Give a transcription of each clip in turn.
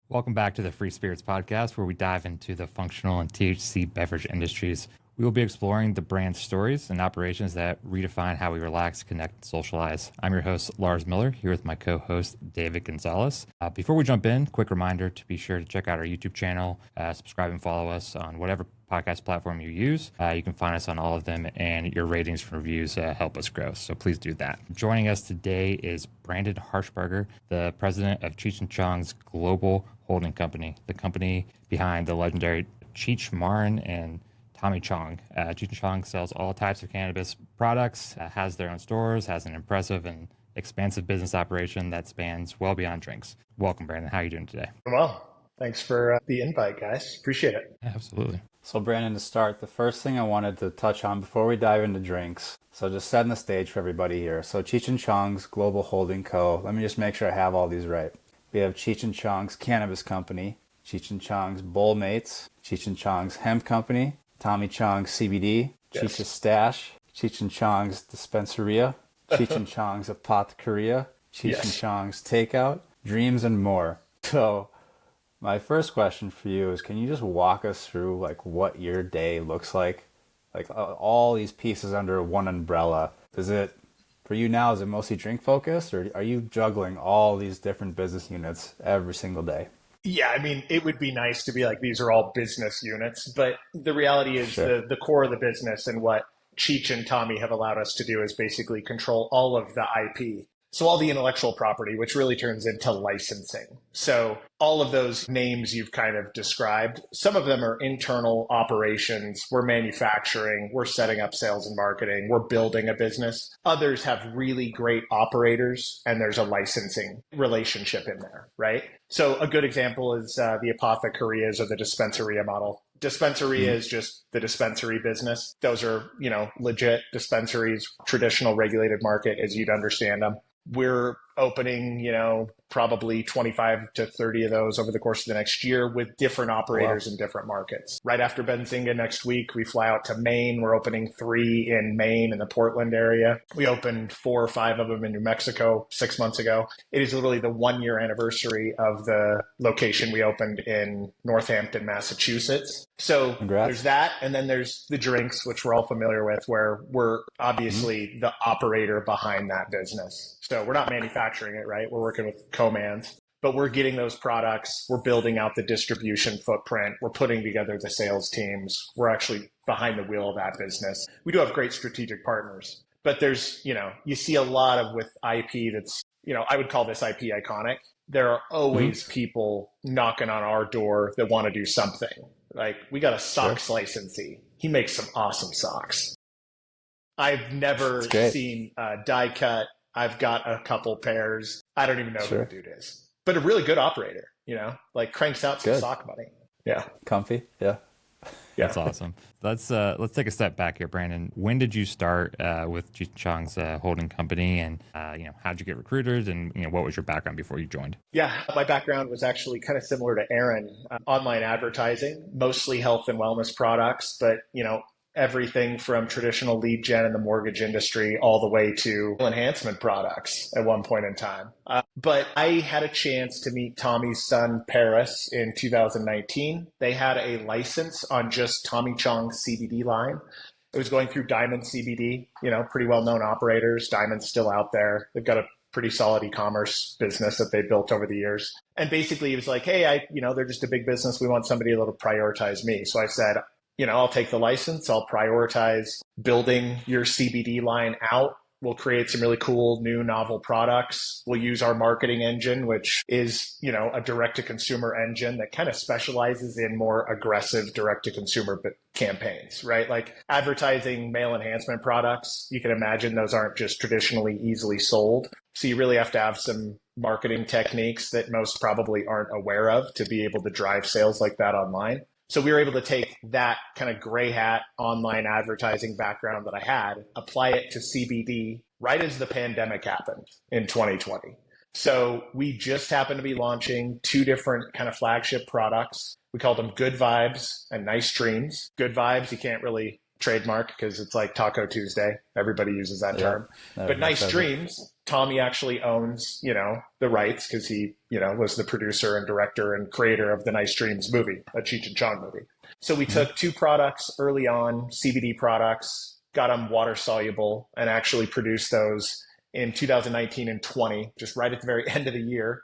Welcome back to the Free Spirits Podcast, where we dive into the functional and THC beverage industries. We will be exploring the brand stories and operations that redefine how we relax, connect, and socialize. I'm your host, Lars Miller, here with my co-host, David Gonzalez. Before we jump in, quick reminder to be sure to check out our YouTube channel, subscribe and follow us on whatever podcast platform you use. You can find us on all of them, and your ratings and reviews help us grow, so please do that. Joining us today is Brandon Harshberger, the president of Cheech Chong's Global Holding Company, the company behind the legendary Cheech Marin and Tommy Chong. Cheech Chong sells all types of cannabis products, has their own stores, has an impressive and expansive business operation that spans well beyond drinks. Welcome, Brandon. How are you doing today? Well, thanks for the invite, guys. Appreciate it. Absolutely. So Brandon, to start, the first thing I wanted to touch on before we dive into drinks, so just setting the stage for everybody here. So Cheech Chong's Global Holding Co. Let me just make sure I have all these right. We have Cheech Chong's Cannabis Company, Cheech Chong's Bowl Mates, Cheech Chong's Hemp Company, Tommy Chong's CBD, yes. Cheech's Stash, Cheech Chong's Dispensaria, Cheech Chong's Apothecaria, Cheech yes. Chong's Takeout, Dreams, and more. So my first question for you is, can you just walk us through like what your day looks like all these pieces under one umbrella? Is it, for you now, is it mostly drink focused, or are you juggling all these different business units every single day? Yeah, I mean, it would be nice to be like, these are all business units, but the reality is Sure. the core of the business and what Cheech and Tommy have allowed us to do is basically control all of the IP. So all the intellectual property, which really turns into licensing. So all of those names you've kind of described, some of them are internal operations. We're manufacturing, we're setting up sales and marketing, we're building a business. Others have really great operators, and there's a licensing relationship in there, right? So a good example is the apothecarias or the dispensaria model. Dispensaria is just the dispensary business. Those are, legit dispensaries, traditional regulated market as you'd understand them. We're opening, probably 25 to 30 of those over the course of the next year with different operators in different markets. Right after Benzinga next week, we fly out to Maine. We're opening 3 in Maine in the Portland area. We opened 4 or 5 of them in New Mexico 6 months ago. It is literally the 1-year anniversary of the location we opened in Northampton, Massachusetts. So Congrats. There's that. And then there's the drinks, which we're all familiar with, where we're obviously the operator behind that business. So we're not manufacturing it, right? We're working with co-mans, but we're getting those products. We're building out the distribution footprint. We're putting together the sales teams. We're actually behind the wheel of that business. We do have great strategic partners, but there's, you see a lot of with IP that's, I would call this IP iconic. There are always people knocking on our door that want to do something. Like, we got a socks licensee. He makes some awesome socks. I've never seen a die cut. I've got a couple pairs. I don't even know who the dude is, but a really good operator, cranks out some sock money. Yeah. Comfy. Yeah. That's awesome. Let's take a step back here, Brandon. When did you start with Cheech Chong's holding company, and how'd you get recruited, and what was your background before you joined? Yeah, my background was actually kind of similar to Aaron. Online advertising, mostly health and wellness products, but everything from traditional lead gen in the mortgage industry all the way to enhancement products at one point in time. But I had a chance to meet Tommy's son, Paris, in 2019. They had a license on just Tommy Chong's CBD line. It was going through Diamond CBD, pretty well-known operators. Diamond's still out there. They've got a pretty solid e-commerce business that they built over the years. And basically he was like, hey, they're just a big business. We want somebody that'll prioritize me. So I said, I'll take the license. I'll prioritize building your CBD line out. We'll create some really cool new novel products. We'll use our marketing engine, which is, a direct-to-consumer engine that kind of specializes in more aggressive direct-to-consumer campaigns, right? Like advertising male enhancement products. You can imagine those aren't just traditionally easily sold. So you really have to have some marketing techniques that most probably aren't aware of to be able to drive sales like that online. So we were able to take that kind of gray hat online advertising background that I had, apply it to CBD right as the pandemic happened in 2020. So we just happened to be launching 2 different kind of flagship products. We called them Good Vibes and Nice Dreams. Good Vibes, you can't really trademark because it's like Taco Tuesday. Everybody uses that term. But Nice Dreams Tommy actually owns, the rights because he, was the producer and director and creator of the Nice Dreams movie, a Cheech and Chong movie. So we took two products early on, CBD products, got them water soluble, and actually produced those in 2019 and 20, just right at the very end of the year,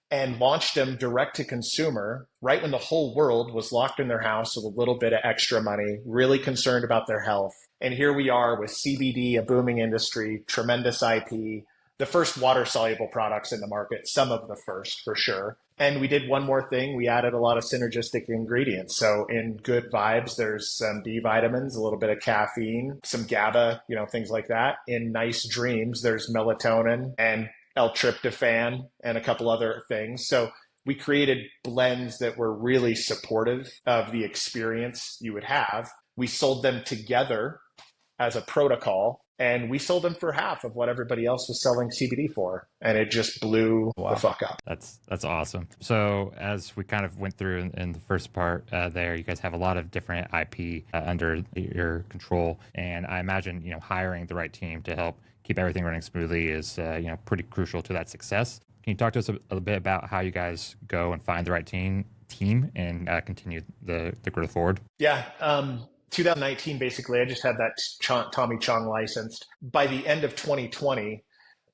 and launched them direct to consumer right when the whole world was locked in their house with a little bit of extra money, really concerned about their health. And here we are with CBD, a booming industry, tremendous IP, the first water soluble products in the market, some of the first for sure. And we did one more thing. We added a lot of synergistic ingredients. So in Good Vibes, there's some B vitamins, a little bit of caffeine, some GABA, things like that. In Nice Dreams, there's melatonin and L-tryptophan and a couple other things. So we created blends that were really supportive of the experience you would have. We sold them together as a protocol, and we sold them for half of what everybody else was selling CBD for. And it just blew the fuck up. That's awesome. So as we kind of went through in the first part there, you guys have a lot of different IP under your control. And I imagine, hiring the right team to help keep everything running smoothly is, pretty crucial to that success. Can you talk to us a bit about how you guys go and find the right team and continue the growth forward? Yeah. 2019, basically, I just had that Tommy Chong licensed. By the end of 2020,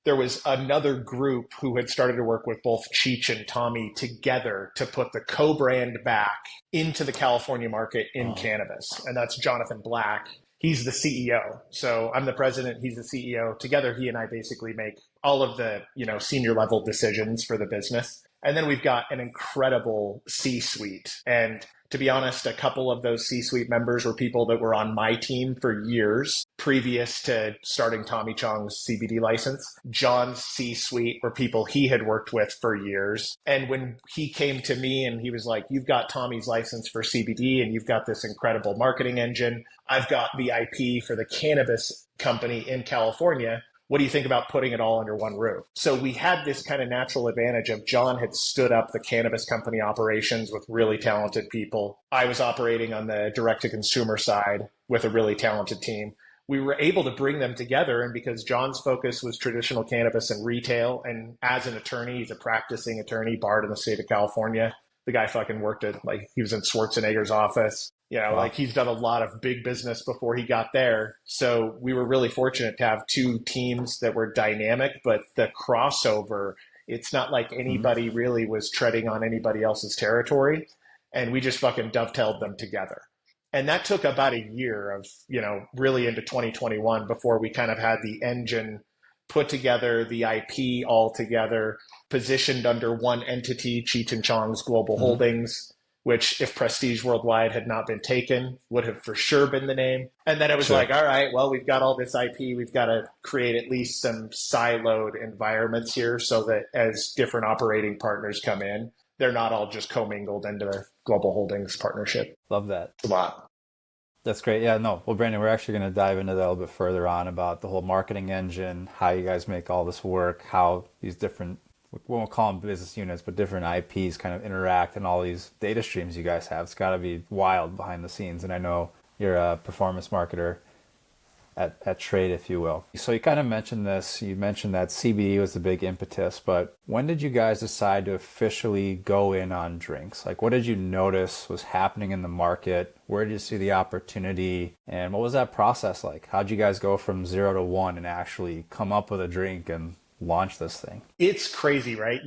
there was another group who had started to work with both Cheech and Tommy together to put the co-brand back into the California market in cannabis. And that's Jonathan Black. He's the CEO. So I'm the president. He's the CEO. Together, he and I basically make all of the, senior level decisions for the business. And then we've got an incredible C-suite. And to be honest, a couple of those C-suite members were people that were on my team for years previous to starting Tommy Chong's CBD license. John's C-suite were people he had worked with for years. And when he came to me and he was like, you've got Tommy's license for CBD and you've got this incredible marketing engine. I've got the IP for the cannabis company in California. What do you think about putting it all under one roof? So we had this kind of natural advantage of John had stood up the cannabis company operations with really talented people. I was operating on the direct-to-consumer side with a really talented team. We were able to bring them together, and because John's focus was traditional cannabis and retail, and as an attorney, he's a practicing attorney, barred in the state of California. The guy fucking worked at, he was in Schwarzenegger's office. Wow. He's done a lot of big business before he got there. So we were really fortunate to have two teams that were dynamic, but the crossover, it's not like anybody really was treading on anybody else's territory. And we just fucking dovetailed them together. And that took about a year of, really into 2021 before we kind of had the engine put together, the IP all together, positioned under one entity, Cheech and Chong's Global Holdings, which if Prestige Worldwide had not been taken, would have for sure been the name. And then it was like, all right, well, we've got all this IP. We've got to create at least some siloed environments here so that as different operating partners come in, they're not all just commingled into the Global Holdings partnership. Love that. It's a lot. That's great. Yeah, no. Well, Brandon, we're actually going to dive into that a little bit further on about the whole marketing engine, how you guys make all this work, how these different, we won't call them business units, but different IPs kind of interact and all these data streams you guys have. It's got to be wild behind the scenes. And I know you're a performance marketer at Trade, if you will. So you kind of mentioned this. You mentioned that CBD was the big impetus, but when did you guys decide to officially go in on drinks? What did you notice was happening in the market? Where did you see the opportunity? And what was that process like? How'd you guys go from 0 to 1 and actually come up with a drink and launch this thing? It's crazy, right?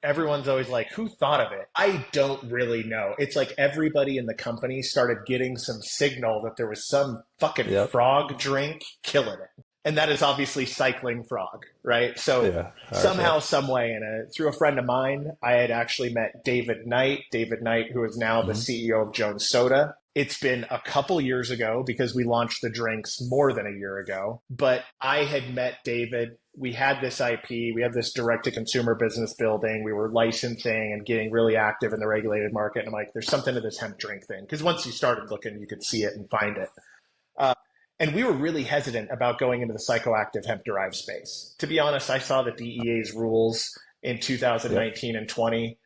Everyone's always like, who thought of it? I don't really know. It's like everybody in the company started getting some signal that there was some fucking frog drink killing it. And that is obviously Cycling Frog, right? So somehow, some way, through a friend of mine, I had actually met David Knight, who is now the CEO of Jones Soda. It's been a couple years ago because we launched the drinks more than a year ago, but I had met David. We had this IP, we had this direct-to-consumer business building, we were licensing and getting really active in the regulated market. And I'm like, there's something to this hemp drink thing. Because once you started looking, you could see it and find it. And we were really hesitant about going into the psychoactive hemp-derived space. To be honest, I saw the DEA's rules in 2019 and 20,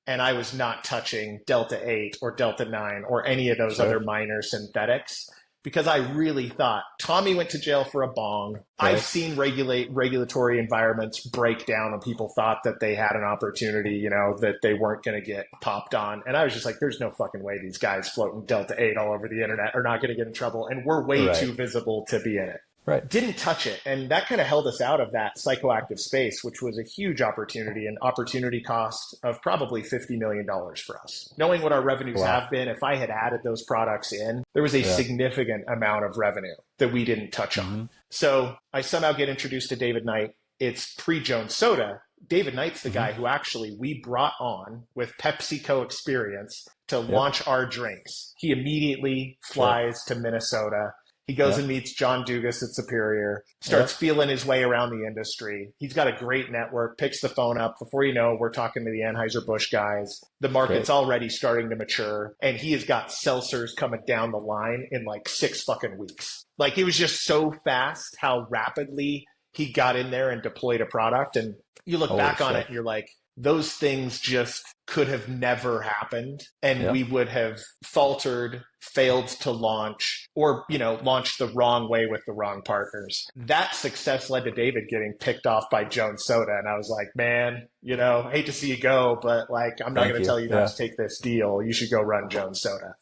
and I was not touching Delta 8 or Delta 9 or any of those other minor synthetics because I really thought Tommy went to jail for a bong. Right. I've seen regulatory environments break down when people thought that they had an opportunity, you know, that they weren't going to get popped on. And I was just like, there's no fucking way these guys floating Delta 8 all over the internet are not going to get in trouble. And we're way too visible to be in it. Right. Didn't touch it. And that kind of held us out of that psychoactive space, which was a huge opportunity, an opportunity cost of probably $50 million for us. Knowing what our revenues have been, if I had added those products in, there was a significant amount of revenue that we didn't touch on. So I somehow get introduced to David Knight. It's pre-Jones Soda. David Knight's the guy who actually we brought on with PepsiCo experience to launch our drinks. He immediately flies to Minnesota. He goes and meets John Dugas at Superior, starts feeling his way around the industry. He's got a great network, picks the phone up. Before you know, we're talking to the Anheuser-Busch guys. The market's already starting to mature, and he has got seltzers coming down the line in like 6 fucking weeks. Like, it was just so fast how rapidly he got in there and deployed a product. And you look back on it and you're like, those things just could have never happened. And we would have faltered, failed to launch, or, you know, launched the wrong way with the wrong partners. That success led to David getting picked off by Jones Soda. And I was like, man, you know, I hate to see you go, but like, I'm not going to tell you not to take this deal. You should go run Jones Soda.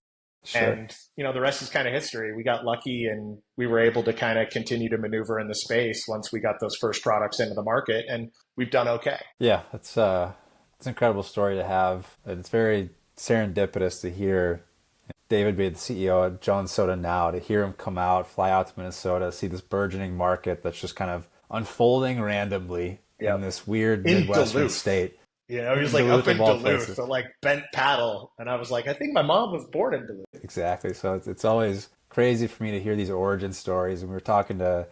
Sure. And, you know, the rest is kind of history. We got lucky and we were able to kind of continue to maneuver in the space once we got those first products into the market, and we've done okay. Yeah, it's an incredible story to have. It's very serendipitous to hear David be the CEO at Jones Soda now, to hear him come out, fly out to Minnesota, see this burgeoning market that's just kind of unfolding randomly in this weird Midwestern state. You know, he was like up in Duluth, so like bent paddle. And I was like, I think my mom was born in Duluth. Exactly. So it's always crazy for me to hear these origin stories. And we were talking to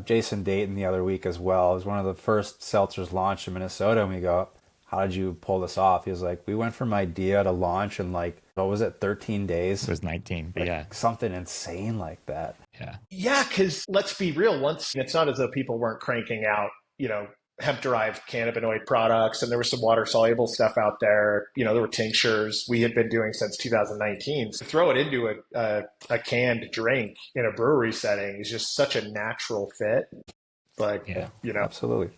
Jason Dayton the other week as well. It was one of the first seltzers launched in Minnesota. And we go, how did you pull this off? He was like, we went from idea to launch in like, what was it, 13 days? It was 19, but like something insane like that. Yeah. Yeah, because let's be real. Once, it's not as though people weren't cranking out, you know, hemp-derived cannabinoid products, and there was some water-soluble stuff out there. You know, there were tinctures we had been doing since 2019. So throw it into a canned drink in a brewery setting is just such a natural fit. Like, you know. Absolutely.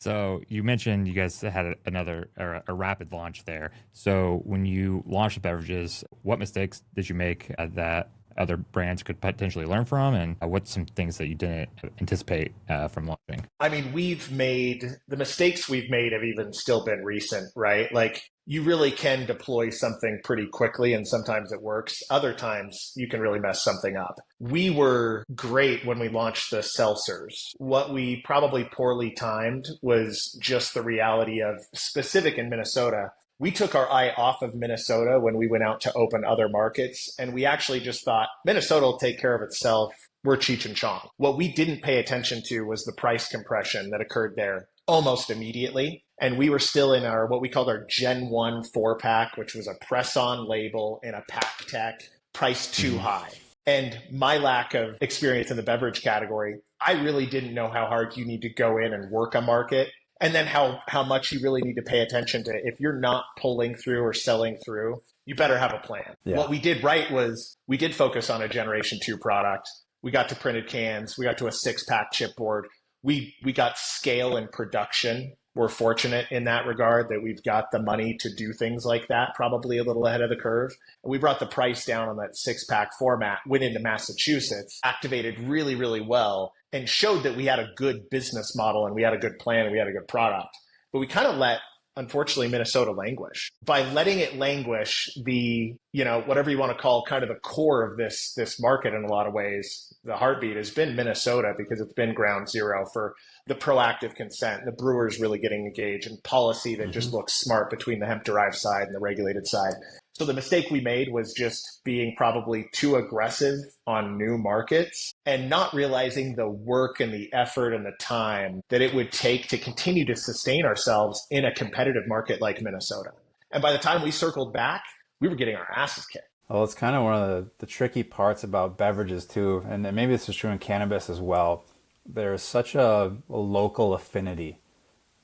So you mentioned you guys had a rapid launch there. So when you launched Beverages, what mistakes did you make that other brands could potentially learn from, and what's some things that you didn't anticipate from launching? I mean, the mistakes we've made have even still been recent, right? Like, you really can deploy something pretty quickly, and sometimes it works. Other times you can really mess something up. We were great when we launched the seltzers. What we probably poorly timed was just the reality of, specific in Minnesota, we took our eye off of Minnesota when we went out to open other markets, and we actually just thought Minnesota will take care of itself. We're Cheech and Chong. What we didn't pay attention to was the price compression that occurred there almost immediately. And we were still in our, what we called our Gen 1 4-pack, which was a press-on label in a pack tech, priced too high. And my lack of experience in the beverage category, I really didn't know how hard you need to go in and work a market. And then how much you really need to pay attention to. If you're not pulling through or selling through, you better have a plan. Yeah. What we did right was we did focus on a Generation 2 product. We got to printed cans. We got to a 6-pack chipboard. We got scale and production. We're fortunate in that regard that we've got the money to do things like that, probably a little ahead of the curve. And we brought the price down on that 6-pack format, went into Massachusetts, activated really, really well, and showed that we had a good business model and we had a good plan and we had a good product. But we kind of let, unfortunately, Minnesota languish. By letting it languish, the, you know, whatever you want to call kind of the core of this market in a lot of ways, the heartbeat has been Minnesota, because it's been ground zero for the proactive consent, the brewers really getting engaged, and policy that just looks smart between the hemp-derived side and the regulated side. So the mistake we made was just being probably too aggressive on new markets and not realizing the work and the effort and the time that it would take to continue to sustain ourselves in a competitive market like Minnesota. And by the time we circled back, we were getting our asses kicked. Well, it's kind of one of the tricky parts about beverages too, and maybe this is true in cannabis as well. There's such a local affinity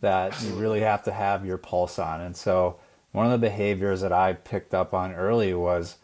that you really have to have your pulse on. And so one of the behaviors that I picked up on early was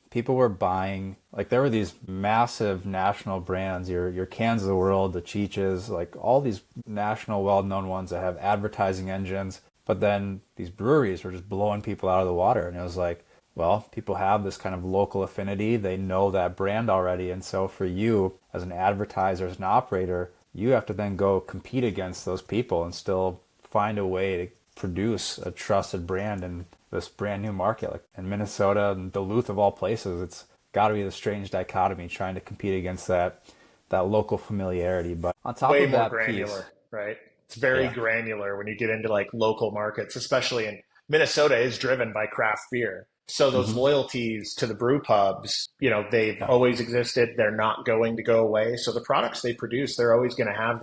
people were buying, like there were these massive national brands, your Cans of the world, the Cheeches, like all these national well-known ones that have advertising engines. But then these breweries were just blowing people out of the water. And it was like, well, people have this kind of local affinity. They know that brand already. And so for you as an advertiser, as an operator, you have to then go compete against those people and still find a way to produce a trusted brand in this brand new market. Like in Minnesota and Duluth of all places, it's got to be the strange dichotomy trying to compete against that local familiarity. But on top Way of more that granular, piece, right? It's very yeah. granular when you get into like local markets, especially in Minnesota is driven by craft beer. So those Mm-hmm. loyalties to the brew pubs, they've Yeah. always existed. They're not going to go away. So the products they produce, they're always going to have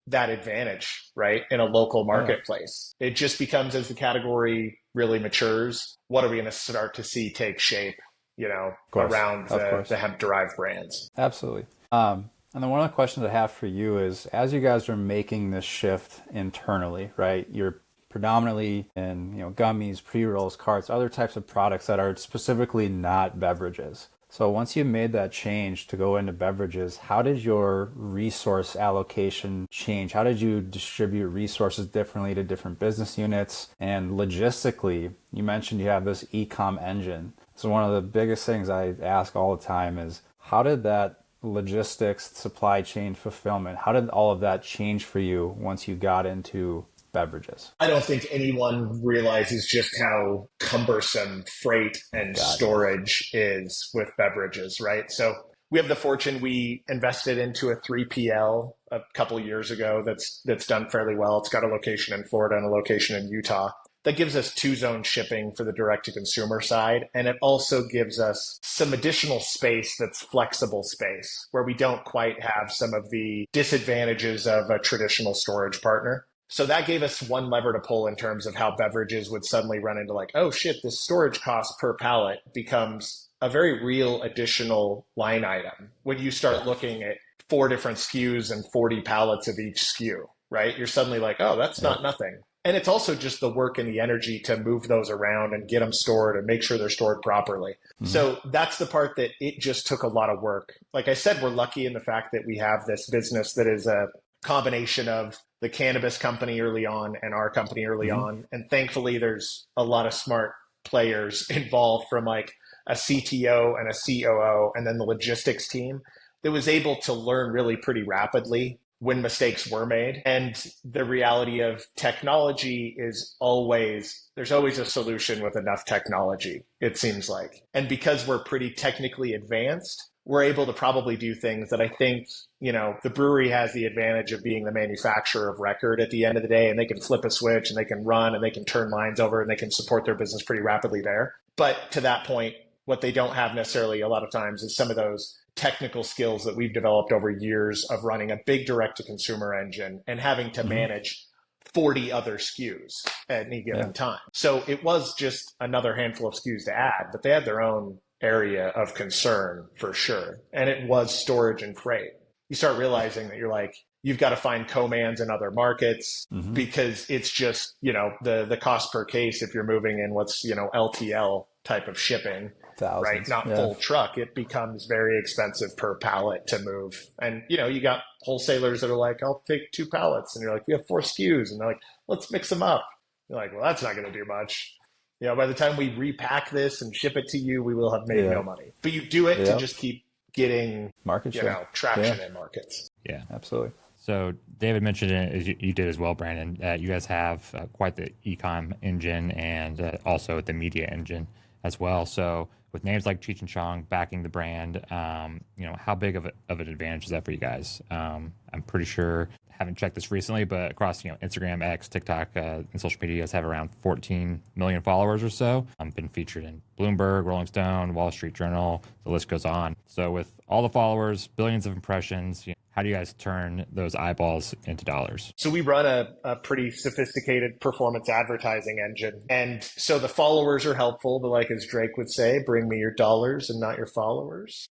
that advantage, right? In a local Oh yeah. marketplace. It just becomes as the category really matures, what are we going to start to see take shape, Of course. around Of the course. hemp derived brands? Absolutely. And then one of the questions I have for you is, as you guys are making this shift internally, right? You're predominantly in, gummies, pre-rolls, carts, other types of products that are specifically not beverages. So once you made that change to go into beverages, how did your resource allocation change? How did you distribute resources differently to different business units? And logistically, you mentioned you have this e-com engine. So one of the biggest things I ask all the time is, how did that logistics, supply chain, fulfillment, how did all of that change for you once you got into beverages? I don't think anyone realizes just how cumbersome freight and God, yeah. storage is with beverages, right? So we have the fortune, we invested into a 3PL a couple of years ago that's done fairly well. It's got a location in Florida and a location in Utah. That gives us 2-zone shipping for the direct-to-consumer side. And it also gives us some additional space that's flexible space where we don't quite have some of the disadvantages of a traditional storage partner. So that gave us one lever to pull in terms of how beverages would suddenly run into like, oh shit, this storage cost per pallet becomes a very real additional line item when you start looking at 4 different SKUs and 40 pallets of each SKU, right? You're suddenly like, oh, that's not nothing. And it's also just the work and the energy to move those around and get them stored and make sure they're stored properly. Mm-hmm. So that's the part that it just took a lot of work. Like I said, we're lucky in the fact that we have this business that is a combination of the cannabis company early on and our company early on. And thankfully, there's a lot of smart players involved from like a CTO and a COO and then the logistics team that was able to learn really pretty rapidly when mistakes were made. And the reality of technology is there's always a solution with enough technology, it seems like. And because we're pretty technically advanced, we're able to probably do things that I think, the brewery has the advantage of being the manufacturer of record at the end of the day, and they can flip a switch and they can run and they can turn lines over and they can support their business pretty rapidly there. But to that point, what they don't have necessarily a lot of times is some of those technical skills that we've developed over years of running a big direct-to-consumer engine and having to manage 40 other SKUs at any given time. So it was just another handful of SKUs to add, but they had their own area of concern for sure. And it was storage and freight. You start realizing that you've got to find co-mans in other markets because it's just, the cost per case if you're moving in what's, LTL type of shipping. Thousands. Right? Not full truck. It becomes very expensive per pallet to move. And, you got wholesalers that are like, I'll take 2 pallets. And you're like, we have 4 SKUs. And they're like, let's mix them up. You're like, well, that's not going to do much. By the time we repack this and ship it to you, we will have made no money. But you do it to just keep getting market share, traction in markets. Yeah, absolutely. So David mentioned it, as you did as well, Brandon, that you guys have quite the e-com engine and also the media engine as well. So with names like Cheech and Chong backing the brand, how big of an advantage is that for you guys? I'm pretty sure, haven't checked this recently, but across Instagram, X, TikTok, and social media, you guys have around 14 million followers or so. Been featured in Bloomberg, Rolling Stone, Wall Street Journal. The list goes on. So with all the followers, billions of impressions, how do you guys turn those eyeballs into dollars? So we run a pretty sophisticated performance advertising engine. And so the followers are helpful, but like as Drake would say, bring me your dollars and not your followers.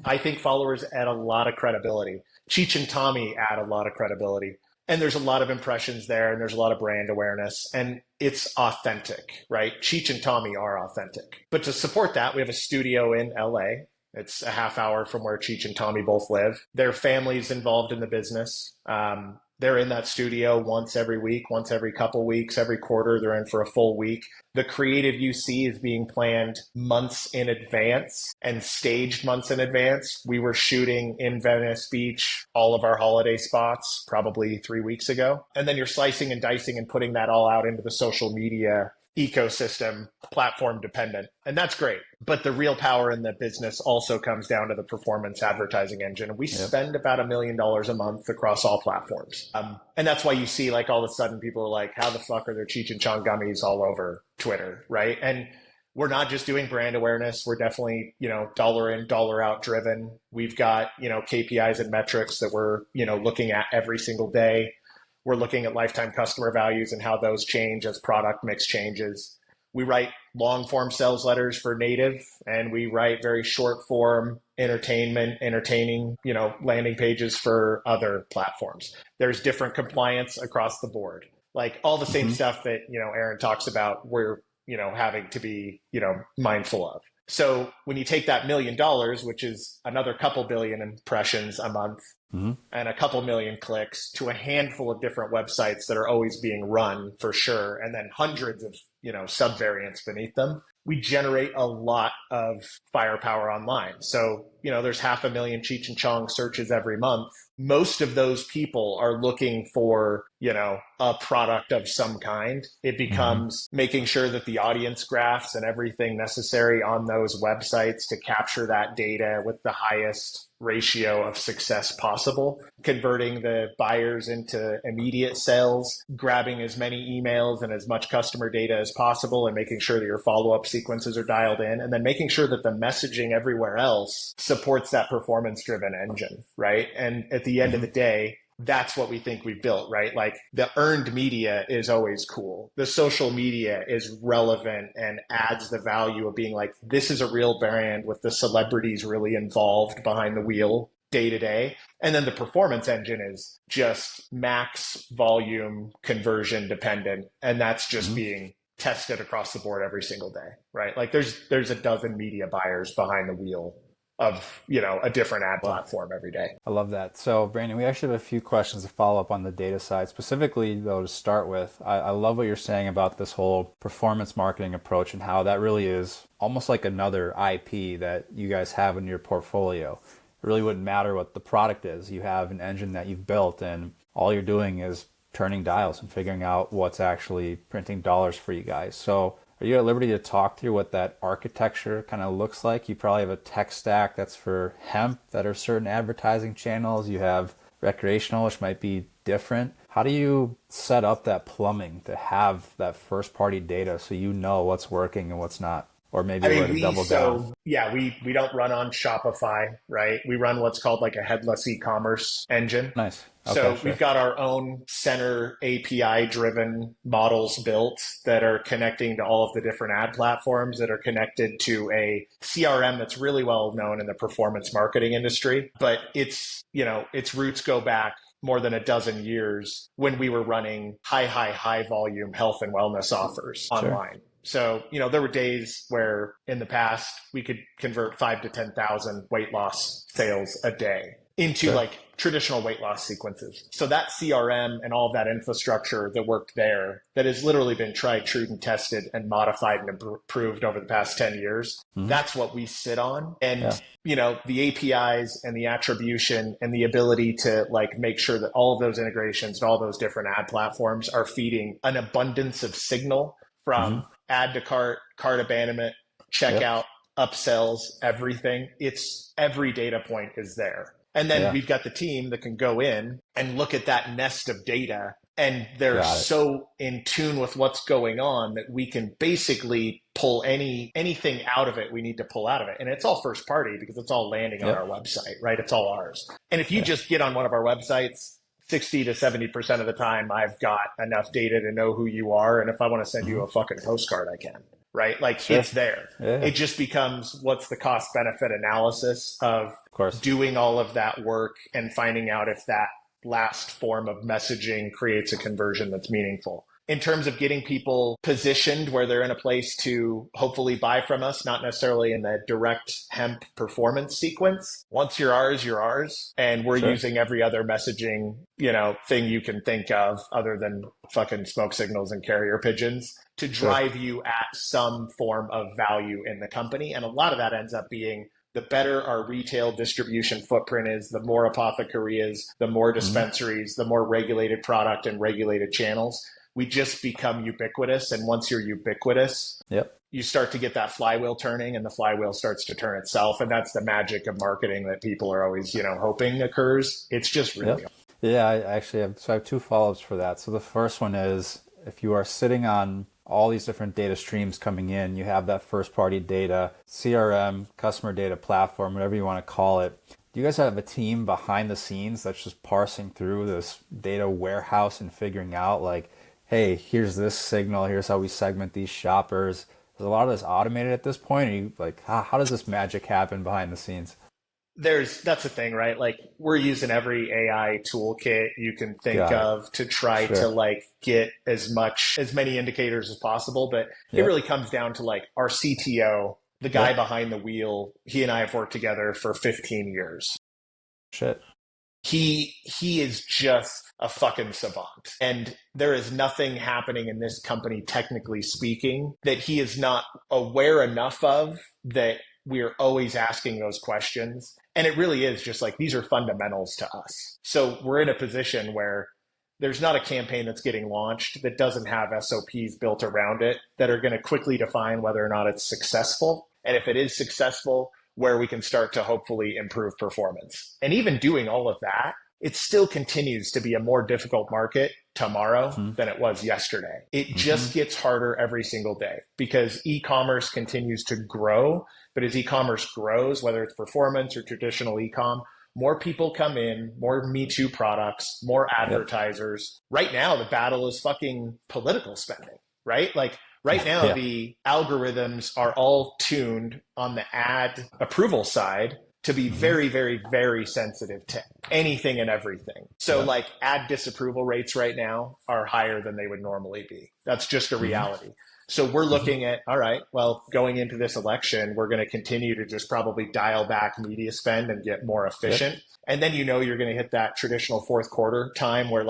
I think followers add a lot of credibility. Cheech and Tommy add a lot of credibility. And there's a lot of impressions there, and there's a lot of brand awareness, and it's authentic, right? Cheech and Tommy are authentic. But to support that, we have a studio in LA. It's a half hour from where Cheech and Tommy both live. Their family's involved in the business. They're in that studio once every week, once every couple weeks, every quarter. They're in for a full week. The creative you see is being planned months in advance and staged months in advance. We were shooting in Venice Beach, all of our holiday spots, probably 3 weeks ago. And then you're slicing and dicing and putting that all out into the social media ecosystem, platform dependent. And that's great. But the real power in the business also comes down to the performance advertising engine. We spend about $1 million a month across all platforms. And that's why you see like all of a sudden people are like, how the fuck are there Cheech and Chong gummies all over Twitter, right? And we're not just doing brand awareness. We're definitely, dollar in, dollar out driven. We've got, KPIs and metrics that we're, looking at every single day. We're looking at lifetime customer values and how those change as product mix changes. We write long form sales letters for native, and we write very short form entertaining, landing pages for other platforms. There's different compliance across the board. Like all the same stuff that, Aaron talks about, we're, having to be, mindful of. So when you take that $1 million, which is another couple billion impressions a month, and a couple million clicks to a handful of different websites that are always being run for sure, and then hundreds of, subvariants beneath them, we generate a lot of firepower online. So, there's 500,000 Cheech and Chong searches every month. Most of those people are looking for, a product of some kind. It becomes making sure that the audience graphs and everything necessary on those websites to capture that data with the highest ratio of success possible, converting the buyers into immediate sales, grabbing as many emails and as much customer data as possible, and making sure that your follow-up sequences are dialed in, and then making sure that the messaging everywhere else supports that performance-driven engine, right? And at the end of the day, that's what we think we built, right? Like the earned media is always cool. The social media is relevant and adds the value of being like, this is a real brand with the celebrities really involved behind the wheel day to day. And then the performance engine is just max volume conversion dependent. And that's just being tested across the board every single day, right? Like there's a dozen media buyers behind the wheel of, a different ad platform every day. I love that. So Brandon, we actually have a few questions to follow up on the data side. Specifically though, to start with, I love what you're saying about this whole performance marketing approach and how that really is almost like another IP that you guys have in your portfolio. It really wouldn't matter what the product is. You have an engine that you've built, and all you're doing is turning dials and figuring out what's actually printing dollars for you guys. So are you at liberty to talk through what that architecture kind of looks like? You probably have a tech stack that's for hemp, that are certain advertising channels. You have recreational, which might be different. How do you set up that plumbing to have that first party data so you know what's working and what's not? Or maybe where to double down. Yeah, we don't run on Shopify, right? We run what's called like a headless e-commerce engine. Nice. Okay, so sure. We've got our own center API-driven models built that are connecting to all of the different ad platforms, that are connected to a CRM that's really well known in the performance marketing industry. But its roots go back more than a dozen years when we were running high volume health and wellness offers online. Sure. So, there were days where in the past we could convert 5,000 to 10,000 weight loss sales a day into like traditional weight loss sequences. So that CRM and all of that infrastructure that worked there, that has literally been tried, true, and tested and modified and improved over the past 10 years, that's what we sit on. And, the APIs and the attribution and the ability to like make sure that all of those integrations and all those different ad platforms are feeding an abundance of signal from add to cart, cart abandonment, checkout, upsells, everything. It's every data point is there. And then we've got the team that can go in and look at that nest of data, and they're so in tune with what's going on that we can basically pull anything out of it we need to pull out of it. And it's all first party because it's all landing on our website, right? It's all ours. And if you just get on one of our websites, 60 to 70% of the time, I've got enough data to know who you are. And if I want to send you a fucking postcard, I can, right? Like it's there. Yeah. It just becomes what's the cost benefit analysis of doing all of that work and finding out if that last form of messaging creates a conversion that's meaningful. In terms of getting people positioned where they're in a place to hopefully buy from us, not necessarily in the direct hemp performance sequence. Once you're ours, you're ours. And we're using every other messaging, thing you can think of other than fucking smoke signals and carrier pigeons to drive you at some form of value in the company. And a lot of that ends up being the better our retail distribution footprint is, the more apothecarias, the more dispensaries, the more regulated product and regulated channels. We just become ubiquitous. And once you're ubiquitous, you start to get that flywheel turning, and the flywheel starts to turn itself. And that's the magic of marketing that people are always, hoping occurs. It's just really. Yeah, I have two follow-ups for that. So the first one is, if you are sitting on all these different data streams coming in, you have that first-party data, CRM, customer data platform, whatever you want to call it. Do you guys have a team behind the scenes that's just parsing through this data warehouse and figuring out like, hey, here's this signal, here's how we segment these shoppers? Is a lot of this automated at this point? Are you like, how does this magic happen behind the scenes? That's the thing, right? Like, we're using every AI toolkit you can think of to try to get as many indicators as possible. But it really comes down to our CTO, the guy behind the wheel. He and I have worked together for 15 years. Shit. He is just a fucking savant. And there is nothing happening in this company, technically speaking, that he is not aware enough of, that we are always asking those questions. And it really is just these are fundamentals to us. So we're in a position where there's not a campaign that's getting launched that doesn't have SOPs built around it that are going to quickly define whether or not it's successful. And if it is successful, where we can start to hopefully improve performance. And even doing all of that, it still continues to be a more difficult market tomorrow than it was yesterday. It just gets harder every single day because e-commerce continues to grow. But as e-commerce grows, whether it's performance or traditional e-com, more people come in, more Me Too products, more advertisers. Right now, the battle is fucking political spending, right? Right now, the algorithms are all tuned on the ad approval side to be very, very, very sensitive to anything and everything. So ad disapproval rates right now are higher than they would normally be. That's just a reality. So we're looking at, all right, well, going into this election, we're going to continue to just probably dial back media spend and get more efficient. And then you're going to hit that traditional fourth quarter time where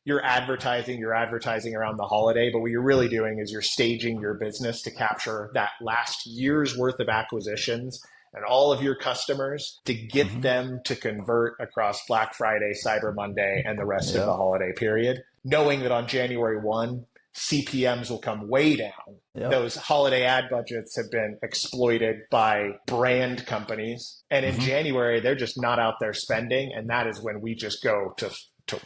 you're advertising around the holiday, but what you're really doing is you're staging your business to capture that last year's worth of acquisitions and all of your customers to get them to convert across Black Friday, Cyber Monday, and the rest of the holiday period, knowing that on January 1, CPMs will come way down. Those holiday ad budgets have been exploited by brand companies. And in January, they're just not out there spending. And that is when we just go to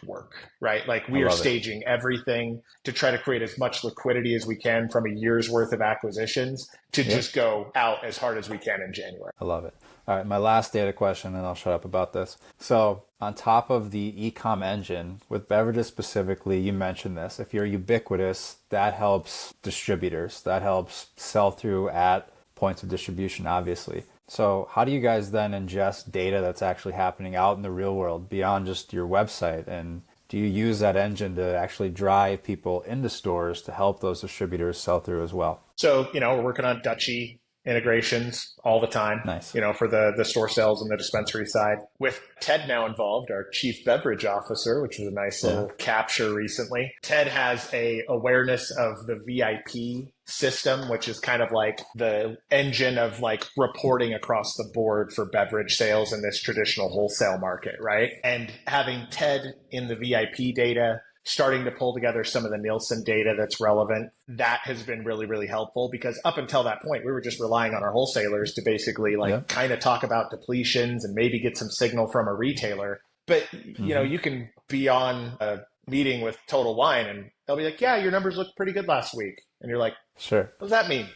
work, right? We are staging everything to try to create as much liquidity as we can from a year's worth of acquisitions to just go out as hard as we can in January. I love it. All right, my last data question, and I'll shut up about this. So on top of the e-com engine, with beverages specifically, you mentioned this. If you're ubiquitous, that helps distributors. That helps sell through at points of distribution, obviously. So how do you guys then ingest data that's actually happening out in the real world beyond just your website? And do you use that engine to actually drive people into stores to help those distributors sell through as well? So, we're working on Dutchie integrations all the time, nice. For the store sales and the dispensary side. With Ted now involved, our chief beverage officer, which was a nice little capture recently. Ted has a awareness of the VIP system, which is kind of the engine of reporting across the board for beverage sales in this traditional wholesale market, right? And having Ted in the VIP data, starting to pull together some of the Nielsen data that's relevant, that has been really, really helpful because up until that point, we were just relying on our wholesalers to basically kind of talk about depletions and maybe get some signal from a retailer. But, you can be on a meeting with Total Wine and they'll be like, yeah, your numbers look pretty good last week. And you're like, sure. What does that mean?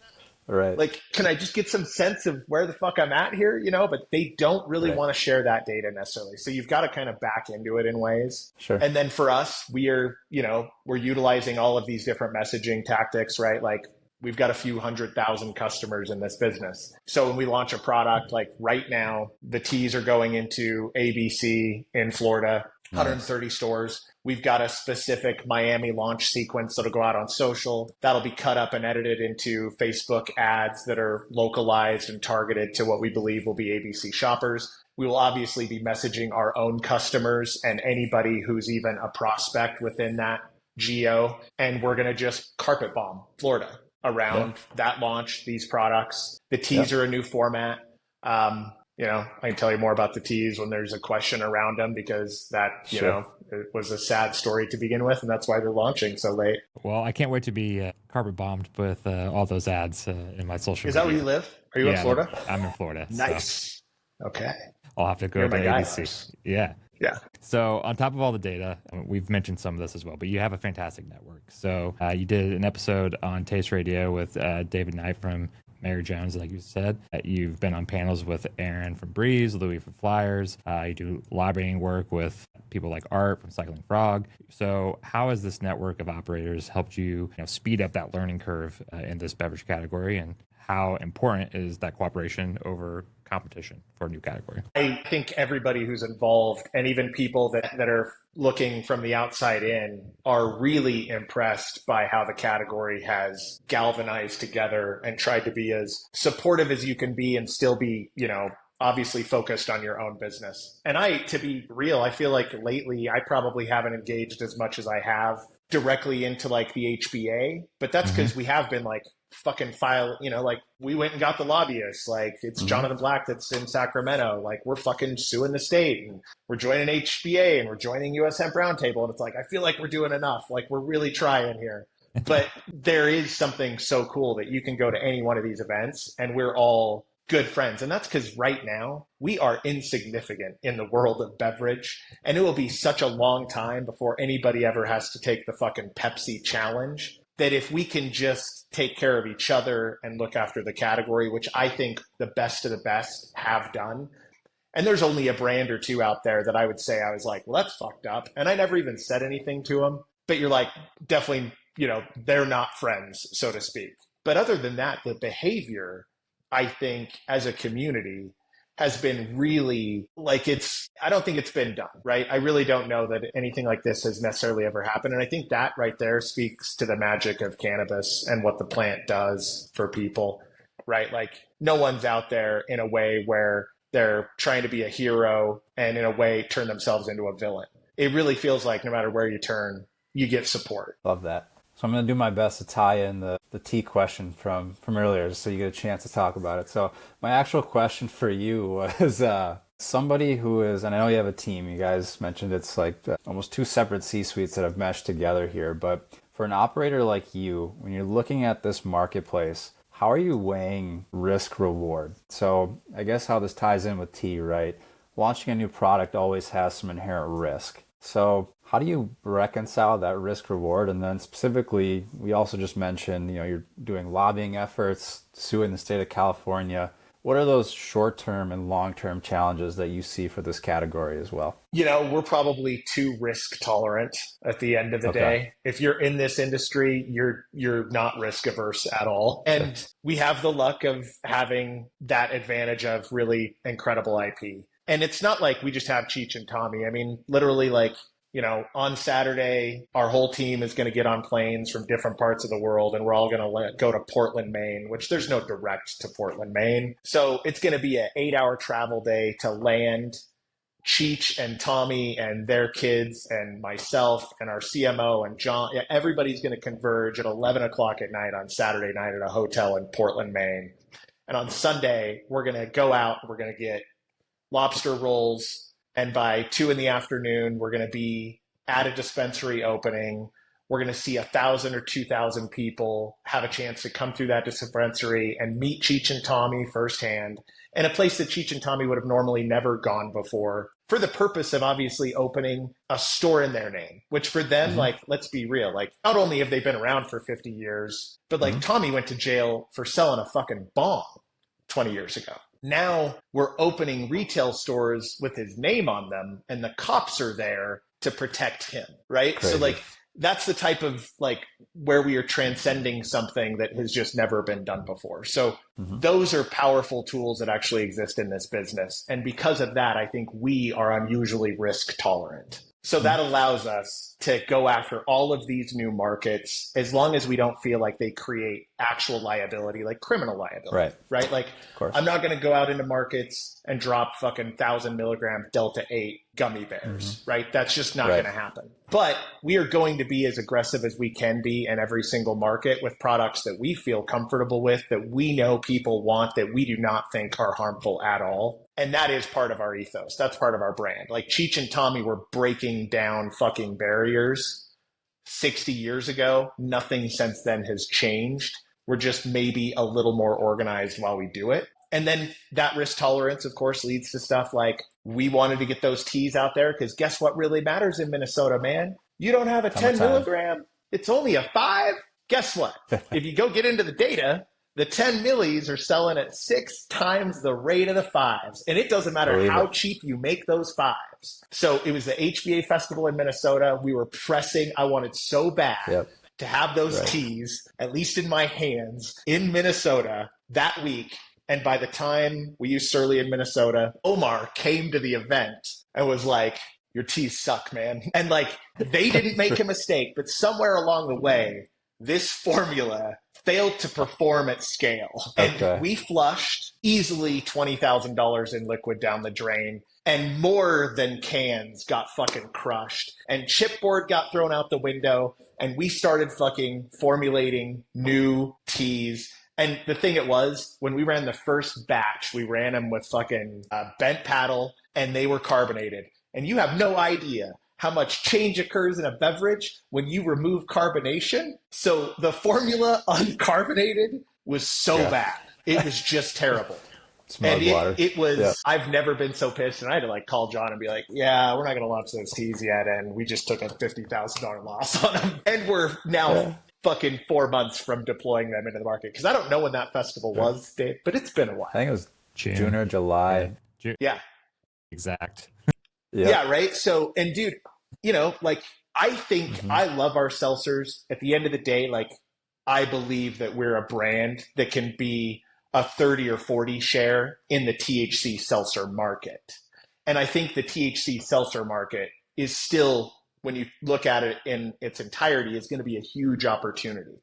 Right. Can I just get some sense of where the fuck I'm at here? But they don't really want to share that data necessarily. So you've got to kind of back into it in ways. Sure. And then for us, we're utilizing all of these different messaging tactics, right? We've got a few 100,000 customers in this business. So when we launch a product, right now, the teas are going into ABC in Florida. 130 stores. We've got a specific Miami launch sequence that'll go out on social. That'll be cut up and edited into Facebook ads that are localized and targeted to what we believe will be ABC shoppers. We will obviously be messaging our own customers and anybody who's even a prospect within that geo. And we're going to just carpet bomb Florida around that launch, these products. The teas are a new format. I can tell you more about the teas when there's a question around them, because that, it was a sad story to begin with, and that's why they're launching so late. Well, I can't wait to be carpet bombed with all those ads in my social media. Is that where you live? Are you in Florida? I'm in Florida. Nice. So okay. I'll have to go to ABC. Yeah. Yeah. So on top of all the data, we've mentioned some of this as well, but you have a fantastic network. So you did an episode on Taste Radio with David Knight from Mary Jones, like you said. You've been on panels with Aaron from Breeze, Louis from Flyers. You do lobbying work with people like Art from Cycling Frog. So how has this network of operators helped you, speed up that learning curve in this beverage category, and how important is that cooperation over competition for a new category? I think everybody who's involved, and even people that are looking from the outside in, are really impressed by how the category has galvanized together and tried to be as supportive as you can be and still be, obviously focused on your own business. And to be real, I feel like lately I probably haven't engaged as much as I have directly into like the HBA, but that's because we have been like fucking we went and got the lobbyists. Like, it's Jonathan Black that's in Sacramento. Like, we're fucking suing the state, and we're joining HBA, and we're joining US Hemp Roundtable. And it's like, I feel like we're doing enough. Like, we're really trying here. But there is something so cool that you can go to any one of these events and we're all good friends. And that's because right now we are insignificant in the world of beverage. And it will be such a long time before anybody ever has to take the fucking Pepsi challenge, that if we can just take care of each other and look after the category, which I think the best of the best have done. And there's only a brand or two out there that I would say I was like, well, that's fucked up. And I never even said anything to them. But you're like, definitely, they're not friends, so to speak. But other than that, the behavior, I think, as a community has been really I don't think it's been done, right? I really don't know that anything like this has necessarily ever happened. And I think that right there speaks to the magic of cannabis and what the plant does for people, right? Like, no one's out there in a way where they're trying to be a hero and in a way turn themselves into a villain. It really feels like no matter where you turn, you get support. Love that. So I'm going to do my best to tie in the tea question from earlier, so you get a chance to talk about it. So my actual question for you was somebody who is, and I know you have a team, you guys mentioned it's like almost two separate C-suites that have meshed together here, but for an operator like you, when you're looking at this marketplace, how are you weighing risk reward? So I guess how this ties in with tea, right? Launching a new product always has some inherent risk. So how do you reconcile that risk reward? And then specifically, we also just mentioned, you're doing lobbying efforts, suing the state of California. What are those short-term and long-term challenges that you see for this category as well? We're probably too risk tolerant at the end of the day. If you're in this industry, you're not risk averse at all. And we have the luck of having that advantage of really incredible IP. And it's not like we just have Cheech and Tommy. I mean, literally, on Saturday, our whole team is going to get on planes from different parts of the world, and we're all going to go to Portland, Maine, which there's no direct to Portland, Maine. So it's going to be an 8-hour travel day to land. Cheech and Tommy and their kids and myself and our CMO and John, everybody's going to converge at 11 o'clock at night on Saturday night at a hotel in Portland, Maine. And on Sunday, we're going to go out, we're going to get lobster rolls, and by 2 p.m, we're going to be at a dispensary opening. We're going to see 1,000 or 2,000 people have a chance to come through that dispensary and meet Cheech and Tommy firsthand, in a place that Cheech and Tommy would have normally never gone before, for the purpose of obviously opening a store in their name, which for them, let's be real, not only have they been around for 50 years, but Tommy went to jail for selling a fucking bong 20 years ago. Now we're opening retail stores with his name on them, and the cops are there to protect him, right? Crazy. So that's the type of where we are transcending something that has just never been done before. So those are powerful tools that actually exist in this business. And because of that, I think we are unusually risk tolerant. So that allows us to go after all of these new markets as long as we don't feel like they create actual liability, like criminal liability, right? Like, I'm not going to go out into markets and drop fucking 1,000 mg Delta 8 gummy bears, right? That's just not going to happen. But we are going to be as aggressive as we can be in every single market with products that we feel comfortable with, that we know people want, that we do not think are harmful at all. And that is part of our ethos. That's part of our brand. Like Cheech and Tommy were breaking down fucking barriers 60 years ago. Nothing since then has changed. We're just maybe a little more organized while we do it. And then that risk tolerance, of course, leads to stuff like we wanted to get those teas out there because guess what really matters in Minnesota, man? You don't have a 10 milligram. It's only a 5. Guess what? If you go get into the data, the 10 millis are selling at 6 times the rate of the 5s. And it doesn't matter how cheap you make those 5s. So it was the HBA festival in Minnesota. We were pressing. I wanted so bad to have those teas, at least in my hands, in Minnesota that week. And by the time we used Surly in Minnesota, Omar came to the event and was like, your teas suck, man. And like, they didn't make a mistake, but somewhere along the way, this formula failed to perform at scale. And we flushed easily $20,000 in liquid down the drain, and more than cans got fucking crushed. And chipboard got thrown out the window, and we started fucking formulating new teas. And the thing it was, when we ran the first batch, we ran them with fucking bent paddle, and they were carbonated. And you have no idea how much change occurs in a beverage when you remove carbonation. So the formula uncarbonated was so bad. It was just terrible. And it was, I've never been so pissed. And I had to like call John and be like, yeah, we're not going to launch those teas yet. And we just took a $50,000 loss on them. And we're now fucking 4 months from deploying them into the market. Because I don't know when that festival was, Dave, but it's been a while. I think it was June or July. Yeah. Exact. Yeah, right? So, and dude, you know, like, I think I love our seltzers. At the end of the day, like, I believe that we're a brand that can be a 30 or 40 share in the THC seltzer market. And I think the THC seltzer market is still, when you look at it in its entirety, is going to be a huge opportunity.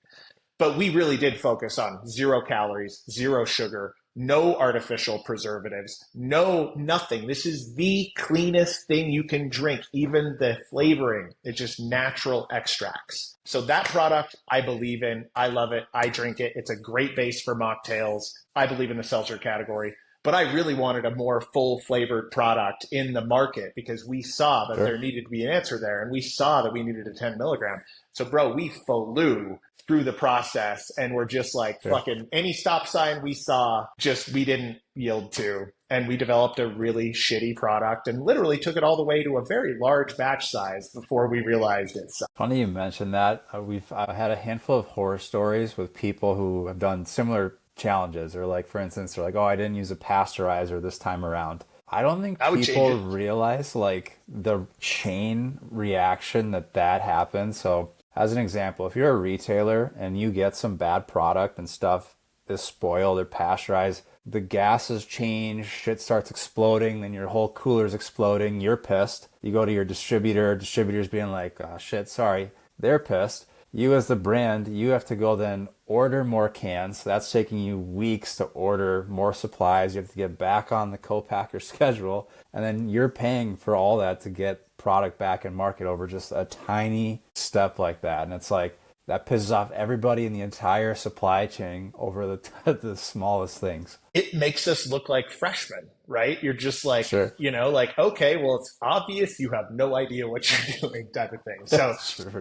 But we really did focus on 0 calories, 0 sugar, no artificial preservatives, no nothing. This is the cleanest thing you can drink. Even the flavoring is just natural extracts. So that product I believe in. I love it. I drink it. It's a great base for mocktails. I believe in the seltzer category. But I really wanted a more full flavored product in the market because we saw that there needed to be an answer there. And we saw that we needed a 10 milligram. So bro, we flew through the process and we're just like fucking any stop sign we saw, just we didn't yield to. And we developed a really shitty product and literally took it all the way to a very large batch size before we realized it sucked. Funny you mentioned that. We've had a handful of horror stories with people who have done similar challenges, or like, for instance, they're like, oh, I didn't use a pasteurizer this time around. I don't think people realize like the chain reaction that happens. So as an example, if you're a retailer and you get some bad product and stuff is spoiled or pasteurized, the gases change, shit starts exploding, then your whole cooler's exploding, you're pissed. You go to your distributor's being like, oh shit, sorry, they're pissed. You as the brand, you have to go then order more cans. That's taking you weeks to order more supplies. You have to get back on the co-packer schedule. And then you're paying for all that to get product back in market over just a tiny step like that. And it's like, that pisses off everybody in the entire supply chain over the smallest things. It makes us look like freshmen, right? You're just like, you know, like, okay, well, it's obvious you have no idea what you're doing type of thing. So,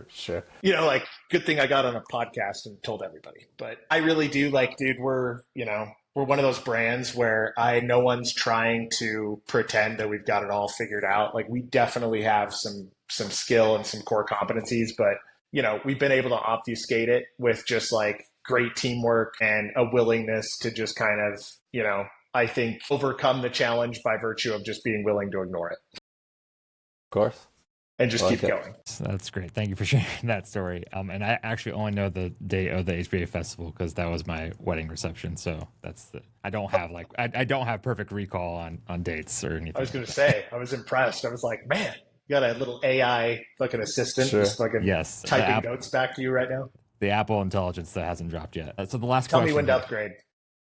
sure. You know, like, good thing I got on a podcast and told everybody. But I really do like, dude, we're one of those brands where no one's trying to pretend that we've got it all figured out. Like, we definitely have some skill and some core competencies, but you know, we've been able to obfuscate it with just like great teamwork and a willingness to just kind of, you know, I think overcome the challenge by virtue of just being willing to ignore it. Of course. And just keep going. That's great. Thank you for sharing that story. And I actually only know the date of the HBA festival because that was my wedding reception. So I don't have perfect recall on dates or anything. I was going to say, I was impressed. I was like, man, you got a little AI fucking assistant just fucking typing notes back to you right now. The Apple Intelligence that hasn't dropped yet. So the last Tell question. Me when to upgrade.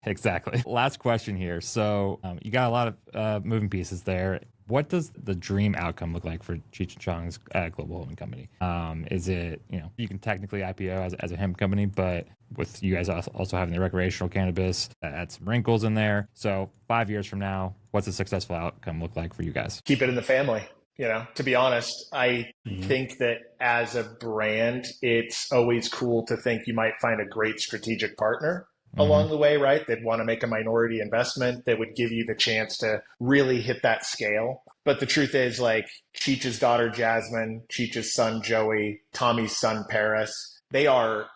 Exactly. Last question here. So you got a lot of moving pieces there. What does the dream outcome look like for Cheech Chong's global holding company? Is it, you can technically IPO as a hemp company, but with you guys also having the recreational cannabis, that adds some wrinkles in there. So 5 years from now, what's a successful outcome look like for you guys? Keep it in the family. To be honest, I think that as a brand, it's always cool to think you might find a great strategic partner along the way, right? They'd want to make a minority investment that would give you the chance to really hit that scale. But the truth is, like, Cheech's daughter, Jasmine, Cheech's son, Joey, Tommy's son, Paris, they're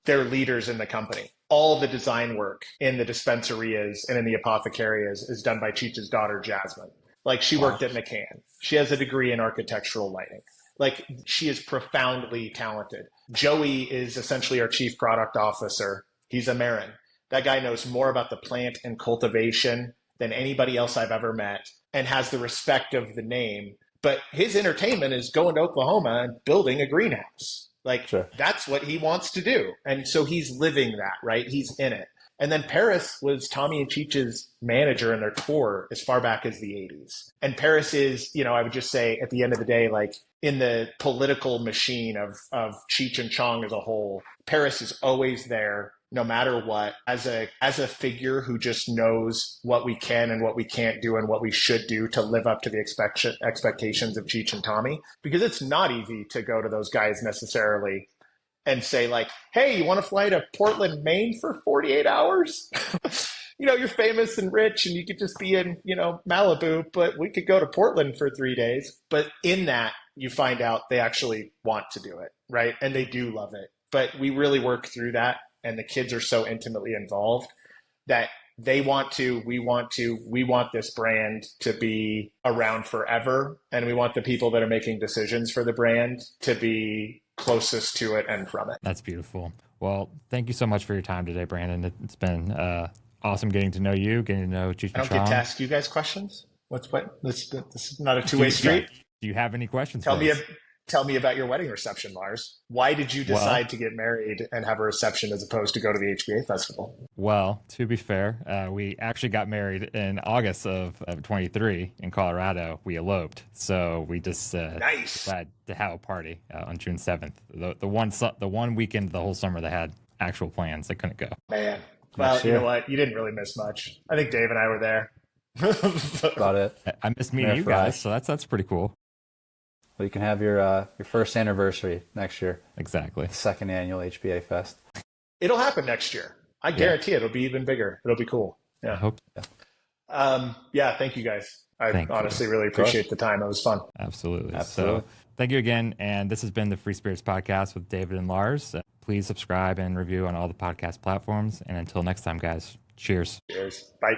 leaders in the company. All the design work in the dispensarias and in the apothecarias is done by Cheech's daughter, Jasmine. Like, she worked at McCann. She has a degree in architectural lighting. Like, she is profoundly talented. Joey is essentially our chief product officer. He's a Marin. That guy knows more about the plant and cultivation than anybody else I've ever met and has the respect of the name. But his entertainment is going to Oklahoma and building a greenhouse. Like, that's what he wants to do. And so he's living that, right? He's in it. And then Paris was Tommy and Cheech's manager in their tour as far back as the 80s. And Paris is, I would just say at the end of the day, like, in the political machine of Cheech and Chong as a whole, Paris is always there no matter what, as a figure who just knows what we can and what we can't do and what we should do to live up to the expectations of Cheech and Tommy. Because it's not easy to go to those guys necessarily and say, like, hey, you want to fly to Portland, Maine for 48 hours? You're famous and rich and you could just be in, Malibu, but we could go to Portland for 3 days. But in that, you find out they actually want to do it, right? And they do love it. But we really work through that. And the kids are so intimately involved that they want to, we want this brand to be around forever. And we want the people that are making decisions for the brand to be closest to it and from it. That's beautiful. Well, thank you so much for your time today, Brandon. It's been awesome getting to know you, getting to know Cheech and Chong. I don't get to ask you guys questions. This is not a two-way street. Do you have any questions? Tell me about your wedding reception, Lars. Why did you decide to get married and have a reception as opposed to go to the HBA festival? Well, to be fair, we actually got married in August of 23 in Colorado. We eloped. So we just decided to have a party on June 7th. The one weekend the whole summer that had actual plans. They couldn't go. Man. Well, you know what? You didn't really miss much. I think Dave and I were there. Got it. I missed meeting you guys, so that's pretty cool. Well, you can have your first anniversary next year. Exactly. The second annual HBA Fest. It'll happen next year. I guarantee it'll be even bigger. It'll be cool. Yeah. I hope. Thank you guys. I honestly really appreciate the time. It was fun. Absolutely. So thank you again. And this has been the Free Spirits Podcast with David and Lars. Please subscribe and review on all the podcast platforms. And until next time, guys, cheers. Cheers. Bye.